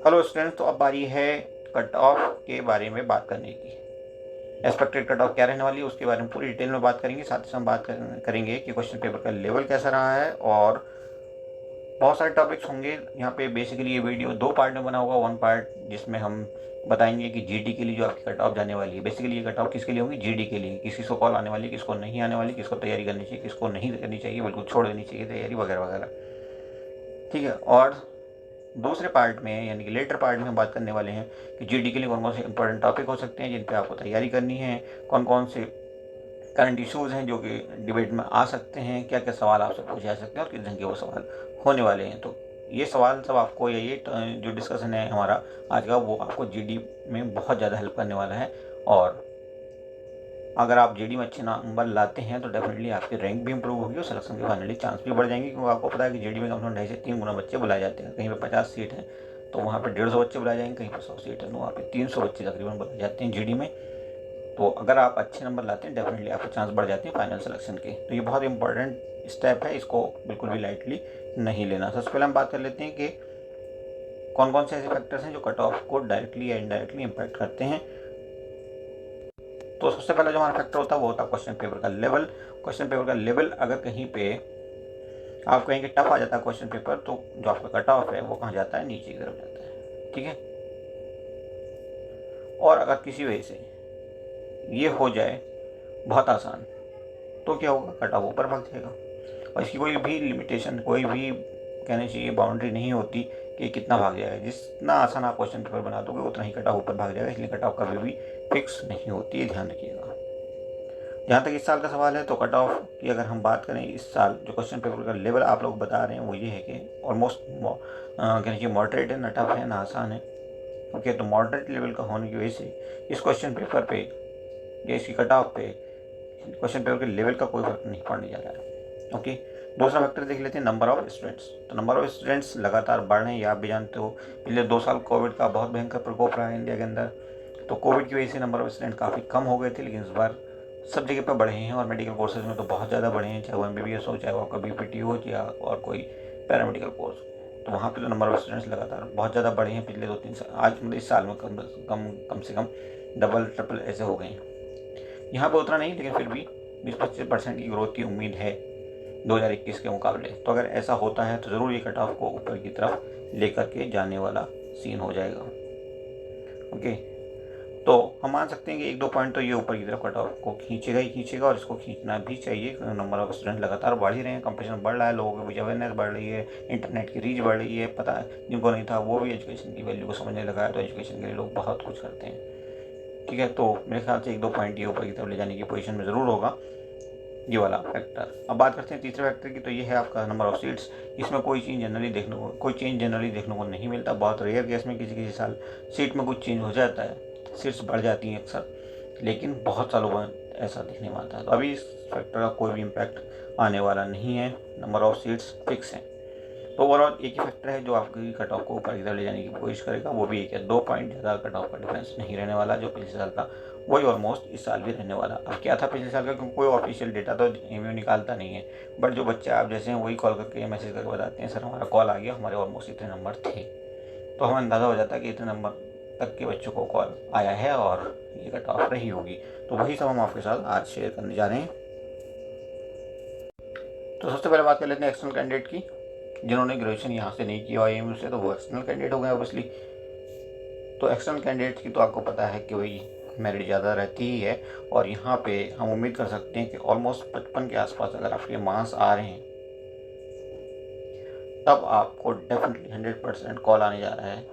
Hello students, तो अब बारी है कट ऑफ के बारे में बात करने की। एक्सपेक्टेड कट ऑफ क्या रहने वाली है उसके बारे में पूरी डिटेल में बात करेंगे। साथ ही हम बात करेंगे कि क्वेश्चन पेपर का लेवल कैसा रहा है और बहुत सारे टॉपिक्स होंगे यहाँ पे। बेसिकली ये वीडियो दो पार्ट में बना होगा। वन पार्ट जिसमें हम बताएंगे कि जीडी के लिए जो आपकी कट ऑफ जाने वाली है, बेसिकली ये कट ऑफ किसके लिए होगी? जीडी के लिए। किसी को कॉल आने वाली है, किसको नहीं आने वाली, किसको तैयारी करनी चाहिए, किसको नहीं करनी चाहिए, बिल्कुल छोड़ देनी चाहिए तैयारी वगैरह वगैरह। ठीक है। और दूसरे पार्ट में यानी कि लेटर पार्ट में हम बात करने वाले हैं कि जीडी के लिए कौन कौन से इंपॉर्टेंट टॉपिक हो सकते हैं जिन पे आपको तैयारी करनी है, कौन कौन से करंट इश्यूज़ हैं जो कि डिबेट में आ सकते हैं, क्या क्या सवाल आपसे पूछे जा सकते हैं और किस ढंग के वो सवाल होने वाले हैं। तो ये सवाल सब आपको, या ये जो डिस्कशन है हमारा आज का, वो आपको जीडी में बहुत ज़्यादा हेल्प करने वाला है। और अगर आप जीडी में अच्छे नंबर लाते हैं तो डेफिनेटली आपकी रैंक भी इंप्रूव होगी और सिलेक्शन के फाइनली चांस भी बढ़ जाएंगे, क्योंकि आपको पता है कि जीडी में कम से कम 2.5 से 3 गुना बच्चे बुलाए जाते हैं। कहीं पे 50 सीट है तो वहाँ पे 150 बच्चे बुलाए जाएंगे, कहीं पर 100 सीट है तो वहाँ पे 300 बच्चे तकरीबन बुलाए जाते हैं जीडी में। तो अगर आप अच्छे नंबर लाते हैं डेफिनेटली आपके चांस बढ़ जाते हैं फाइनल सिलेक्शन के। तो ये बहुत इंपॉर्टेंट स्टेप है, इसको बिल्कुल भी लाइटली नहीं लेना। सबसे पहले हम बात कर लेते हैं कि कौन कौन से ऐसे फैक्टर्स हैं जो कट ऑफ को डायरेक्टली या इनडायरेक्टली इम्पैक्ट करते हैं। तो सबसे पहला जो हमारा फैक्टर होता है वो होता है क्वेश्चन पेपर का लेवल। क्वेश्चन पेपर का लेवल अगर कहीं पे आप कहेंगे टफ आ जाता है क्वेश्चन पेपर, तो जो आपका कट ऑफ है वो कहाँ जाता है? नीचे की तरफ जाता है। ठीक है। और अगर किसी वजह से ये हो जाए बहुत आसान, तो क्या होगा? कट ऑफ ऊपर भाग जाएगा। और इसकी कोई भी लिमिटेशन, कोई भी कहने चाहिए बाउंड्री नहीं होती कि कितना भाग जाएगा। जितना आसान आप क्वेश्चन पेपर बना दोगे उतना ही कट ऑफ ऊपर भाग जाएगा। इसलिए कट ऑफ कभी भी फिक्स नहीं होती है, ध्यान रखिएगा। जहाँ तक इस साल का सवाल है तो कट ऑफ की अगर हम बात करें, इस साल जो क्वेश्चन पेपर का लेवल आप लोग बता रहे हैं वो ये है कि ऑलमोस्ट कह लीजिए मॉडरेट है, ना टफ है ना आसान है। ओके, तो मॉडरेट लेवल का होने की वजह से इस क्वेश्चन पेपर पे या इसकी कट ऑफ पे क्वेश्चन पेपर के लेवल का कोई फर्क नहीं पड़ने जा रहा है। ओके। दूसरा फैक्टर देख लेते हैं, नंबर ऑफ स्टूडेंट्स। तो नंबर ऑफ स्टूडेंट्स लगातार बढ़ रहे हैं, ये आप भी जानते हो। पिछले 2 साल कोविड का बहुत भयंकर प्रकोप रहा है इंडिया के अंदर। तो कोविड की वजह से नंबर ऑफ स्टूडेंट काफ़ी कम हो गए थे, लेकिन इस बार सब जगह पर बढ़े हैं और मेडिकल कोर्सेज में तो बहुत ज़्यादा बढ़े हैं, चाहे वो MBBS हो, चाहे वो आपका BPT हो, या और कोई पैरामेडिकल कोर्स। तो वहाँ पे तो नंबर ऑफ स्टूडेंट्स लगातार बहुत ज़्यादा बढ़े हैं पिछले 2-3 साल। आज मतलब इस साल में कम से कम डबल ट्रिपल ऐसे हो गए हैं। यहाँ पर उतना नहीं, लेकिन फिर भी 20-25% की ग्रोथ की उम्मीद है 2021 के मुकाबले। तो अगर ऐसा होता है तो ज़रूर ये कट ऑफ को ऊपर की तरफ लेकर के जाने वाला सीन हो जाएगा। ओके, तो हम मान सकते हैं कि 1-2 पॉइंट तो ये ऊपर की तरफ कट ऑफ को खींचेगा ही खींचेगा, और इसको खींचना भी चाहिए। नंबर ऑफ स्टूडेंट लगातार बढ़ ही रहे हैं, कंपटीशन बढ़ रहा है, लोगों की अवेयरनेस बढ़ रही है, इंटरनेट की रीच बढ़ रही है। पता है जिनको नहीं था वो भी एजुकेशन की वैल्यू को समझने लगा है, तो एजुकेशन के लिए लोग बहुत कुछ करते हैं। ठीक है, तो मेरे ख्याल से 1-2 पॉइंट ये ऊपर की तरफ ले जाने की पोजीशन में ज़रूर होगा ये वाला फैक्टर। अब बात करते हैं तीसरे फैक्टर की, तो ये है आपका नंबर ऑफ सीट्स। इसमें कोई चेंज जनरली देखने को नहीं मिलता। बहुत रेयर केस में किसी साल सीट में कुछ चेंज हो जाता है, सीट्स बढ़ जाती हैं अक्सर, लेकिन बहुत सालों में ऐसा दिखने में आता है। तो अभी इस फैक्टर का कोई भी इम्पैक्ट आने वाला नहीं है, नंबर ऑफ सीट्स फिक्स हैं। तो ओवरऑल एक ही फैक्टर है जो आपकी कट ऑफ को ऊपर की तरफ ले जाने की कोशिश करेगा, वो भी एक है। 2 पॉइंट ज़्यादा कट ऑफ का डिफरेंस नहीं रहने वाला। जो पिछले साल था वही ऑलमोस्ट इस साल भी रहने वाला। अब क्या था पिछले साल का, क्योंकि कोई ऑफिशियल डेटा तो एमयू निकालता नहीं है, बट जो बच्चे आप जैसे हैं वही कॉल करके मैसेज करके बताते हैं, सर हमारा कॉल आ गया, हमारे ऑलमोस्ट इतने नंबर थे। तो हमें अंदाज़ा हो जाता है कि इतने नंबर तक के बच्चों को कॉल आया है और ये कट ऑफ रही होगी। तो वही सब हम आपके साथ आज शेयर करने जा रहे हैं। तो सबसे पहले बात कर लेते हैं एक्सटर्नल कैंडिडेट की। जिन्होंने ग्रेजुएशन यहाँ से नहीं किया IIM से, तो वो एक्सटर्नल कैंडिडेट हो गए ऑब्वियसली। तो एक्सटर्नल कैंडिडेट की तो आपको पता है कि वही मेरिट ज़्यादा रहती ही है, और यहाँ पे हम उम्मीद कर सकते हैं कि ऑलमोस्ट 55 के आसपास अगर आपके मार्क्स आ रहे हैं तब आपको डेफिनेटली 100% कॉल आने जा रहा है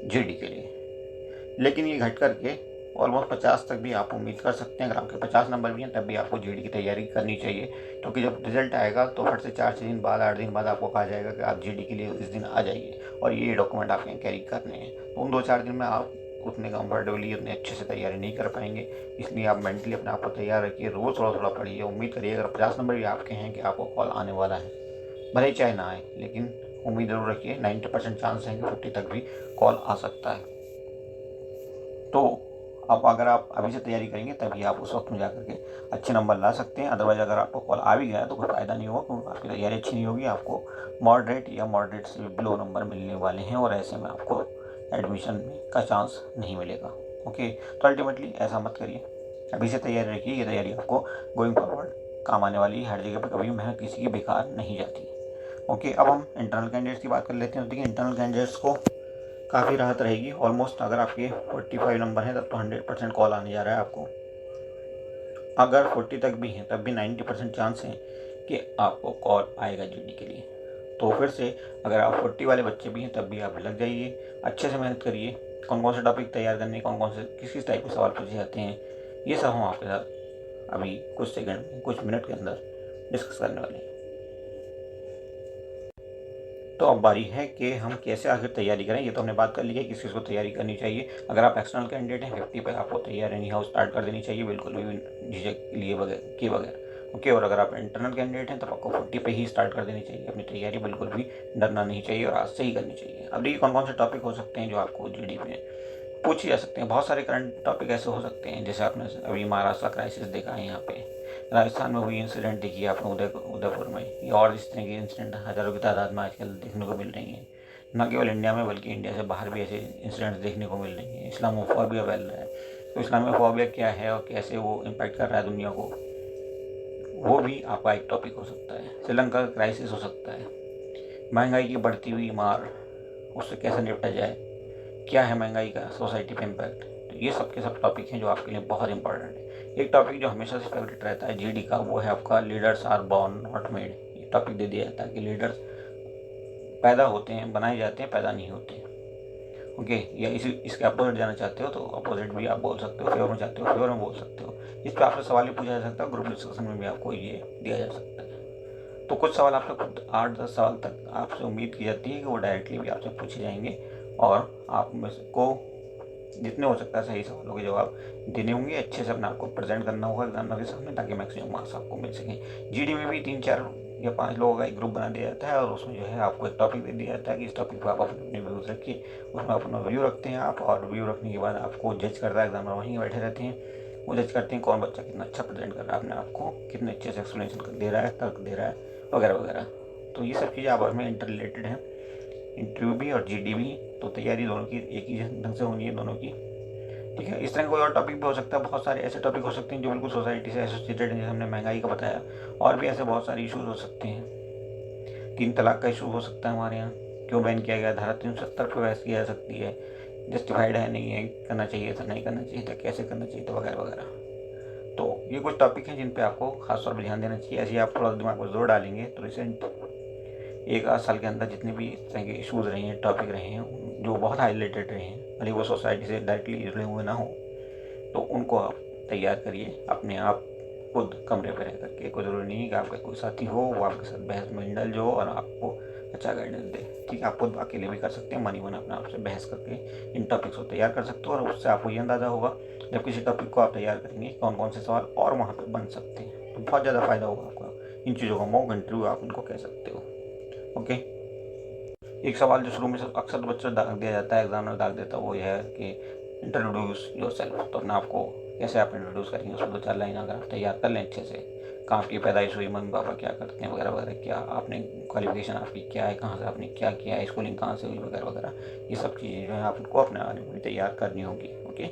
GD के लिए। लेकिन ये घट करके ऑलमोस्ट 50 तक भी आप उम्मीद कर सकते हैं। अगर आपके 50 नंबर भी हैं तब भी आपको GD की तैयारी करनी चाहिए, क्योंकि जब रिजल्ट आएगा तो फट से 4-6 दिन बाद, 8 दिन बाद आपको कहा जाएगा कि आप GD के लिए इस दिन आ जाइए और ये डॉक्यूमेंट आपके कैरी करने हैं। तो उन 2-4 दिन में आप उतने कंफर्टेबली, उतने अच्छे से तैयारी नहीं कर पाएंगे। इसलिए आप मेंटली अपने आप को तैयार रखिए, रोज़ थोड़ा थोड़ा पढ़िए, उम्मीद करिए अगर 50 नंबर भी आपके हैं कि आपको कॉल आने वाला है, भले ही चाहे ना आए, लेकिन उम्मीद ज़रूर रखिए। 90% चांस है कि 50 तक भी कॉल आ सकता है। तो अब अगर आप अभी से तैयारी करेंगे तभी आप उस वक्त में जा करके अच्छे नंबर ला सकते हैं। अदरवाइज़ अगर आपको कॉल आ भी गया तो कोई फ़ायदा नहीं होगा, क्योंकि आपकी तैयारी अच्छी नहीं होगी, आपको मॉडरेट या मॉडरेट से बिलो नंबर मिलने वाले हैं और ऐसे में आपको एडमिशन का चांस नहीं मिलेगा। ओके, तो अल्टीमेटली ऐसा मत करिए, अभी से तैयारी रखिए। ये तैयारी आपको गोइंग फॉरवर्ड काम आने वाली है। हर जगह पर कभी मेहनत किसी की बेकार नहीं जाती। ओके, अब हम इंटरनल कैंडिडेट्स की बात कर लेते हैं। तो देखिए, इंटरनल कैंडिडेट्स को काफ़ी राहत रहेगी। ऑलमोस्ट अगर आपके 45 नंबर हैं तब तो 100% कॉल आने जा रहा है आपको। अगर 40 तक भी हैं तब भी 90% चांस है कि आपको कॉल आएगा जीडी के लिए। तो फिर से अगर आप 40 वाले बच्चे भी हैं तब भी आप लग जाइए, अच्छे से मेहनत करिए। कौन कौन से टॉपिक तैयार करने, कौन कौन से किस किस टाइप के सवाल पूछे जाते हैं, ये सब हम आपके साथ अभी कुछ सेकंड में, कुछ मिनट के अंदर डिस्कस करने वाले हैं। तो अब बारी है कि हम कैसे आखिर तैयारी करें। ये तो हमने बात कर ली है किस किस को तैयारी करनी चाहिए। अगर आप एक्सटर्नल कैंडिडेट हैं 50 पे आपको तैयारी नहीं हाउस स्टार्ट कर देनी चाहिए, बिल्कुल भी झिझक लिए बगैर के बगैर। ओके, और अगर आप इंटरनल कैंडिडेट हैं तो आपको 40 पे ही स्टार्ट कर देनी चाहिए। अपनी तैयारी बिल्कुल भी डरना नहीं चाहिए और आज से ही करनी चाहिए। अब देखिए कौन कौन से टॉपिक हो सकते हैं जो आपको जीडी में पूछे जा सकते हैं। बहुत सारे करंट टॉपिक ऐसे हो सकते हैं, जैसे आपने अभी महाराष्ट्र क्राइसिस देखा है, यहाँ पे राजस्थान में हुई इंसिडेंट देखिए आपने उदयपुर में, या और इस तरह के इंसिडेंट हज़ारों की तादाद में आजकल देखने को मिल रही हैं। न केवल इंडिया में बल्कि इंडिया से बाहर भी ऐसे इंसिडेंट्स देखने को मिल रही हैं। इस्लामोफोबिया फैल रहा है। तो इस्लामोफोबिया क्या है और कैसे वो इम्पैक्ट कर रहा है दुनिया को, वो भी आपका एक टॉपिक हो सकता है। श्रीलंका का क्राइसिस हो सकता है। महंगाई की बढ़ती हुई मार, उससे कैसे निपटा जाए, क्या है महंगाई का सोसाइटी पे इम्पैक्ट। तो ये सब के सब टॉपिक हैं जो आपके लिए बहुत इंपॉर्टेंट है। एक टॉपिक जो हमेशा से फेवरेट रहता है जीडी का, वो है आपका leaders are born not made. ये टॉपिक दे दिया जाता है कि लीडर्स पैदा होते हैं, बनाए जाते हैं, पैदा नहीं होते। ओके, या इसके अपोजिट जाना चाहते हो तो अपोजिट भी आप बोल सकते हो, फेवर में चाहते हो फेवर में बोल सकते हो। इस पर आपसे सवाल ही पूछा जा सकता है, ग्रुप डिस्कशन में भी आपको ये दिया जा सकता है। तो कुछ सवाल आपसे खुद 8-10 सवाल तक आपसे उम्मीद की जाती है कि वो डायरेक्टली भी आपसे पूछे जाएंगे और आप में को जितने हो सकता है सही सवालों के जवाब देने होंगे। अच्छे से अपने आपको प्रेजेंट करना होगा एग्जामिनर के सामने, ताकि मैक्सिमम मार्क्स आपको मिल सकें। जीडी में भी 3-4 या 5 लोगों का एक ग्रुप बना दिया जाता है और उसमें जो है आपको एक टॉपिक दे दिया जाता है कि इस टॉपिक पर आप अपने अपने व्यूज़ रखिए। उसमें अपना व्यू रखते हैं आप, और व्यू रखने के बाद आपको जज करता है एग्जामिनर, वहीं बैठे रहते हैं। वो जज करते हैं कौन बच्चा कितना अच्छा प्रेजेंट कर रहा है अपने आपको, कितने अच्छे से एक्सप्लेनेशन दे रहा है, तर्क दे रहा है, वगैरह वगैरह। तो ये सब चीज़ें आपस में इंटर रिलेटेड हैं, इंटरव्यू भी और जीडी भी। तो तैयारी दोनों की एक ही ढंग से होनी है दोनों की। ठीक है, इस तरह का कोई और टॉपिक भी हो सकता है। बहुत सारे ऐसे टॉपिक हो सकते हैं जो बिल्कुल सोसाइटी से एसोसिएटेड हैं, जैसे हमने महंगाई का बताया। और भी ऐसे बहुत सारे इशूज़ हो सकते हैं। 3 तलाक का इशू हो सकता है हमारे यहाँ, क्यों बैन किया गया, धारा 370 पर बहस की जा सकती है, जस्टिफाइड है नहीं है, करना चाहिए था नहीं करना चाहिए था, कैसे करना चाहिए था, वगैरह वगैरह। तो ये कुछ टॉपिक हैं जिन पे आपको खास तौर पर ध्यान देना चाहिए। ऐसे ही आप थोड़ा दिमाग पर जोर डालेंगे तो रिसेंट 1 आध साल के अंदर जितने भी इस तरह के इशूज़ रहे हैं, टॉपिक रहे हैं जो बहुत हाईलाइटेड रहे हैं, भले वो सोसाइटी से डायरेक्टली जुड़े हुए ना हो, तो उनको आप तैयार करिए अपने आप खुद कमरे पर रह करके। कोई ज़रूरी नहीं कि आपका कोई साथी हो वो आपके साथ बहस में इंडल्ज हो और आपको अच्छा गाइडेंस दे। ठीक है, आप खुद अकेले भी कर सकते हैं, मन ही मन अपने आप से बहस करके इन टॉपिक्स को तैयार कर सकते हो। और उससे आपको ये अंदाज़ा होगा जब किसी टॉपिक को आप तैयार करेंगे कौन कौन से सवाल और वहाँ पर बन सकते हैं। तो बहुत ज़्यादा फ़ायदा होगा आपका इन चीज़ों का, मॉक इंटरव्यू आप उनको कह सकते हो। ओके, एक सवाल जो शुरू में से अक्सर बच्चों दाग दिया जाता है, एग्जामिनर दाग देता है, वो यह है कि इंट्रोड्यूस योरसेल्फ। तो अपने आपको कैसे आप इंट्रोड्यूस करेंगे, उसमें 2-4 लाइन अगर आप तैयार कर लें अच्छे से, कहाँ आपकी पैदाइश हुई, मम्मी पापा क्या करते हैं, वगैरह वगैरह, क्या आपने क्वालिफिकेशन आपकी क्या है, कहाँ से आपने क्या किया है, स्कूलिंग कहाँ से हुई, वगैरह वगैरह, ये सब चीज़ें जो है आपको अपने बारे में तैयार करनी होगी। ओके।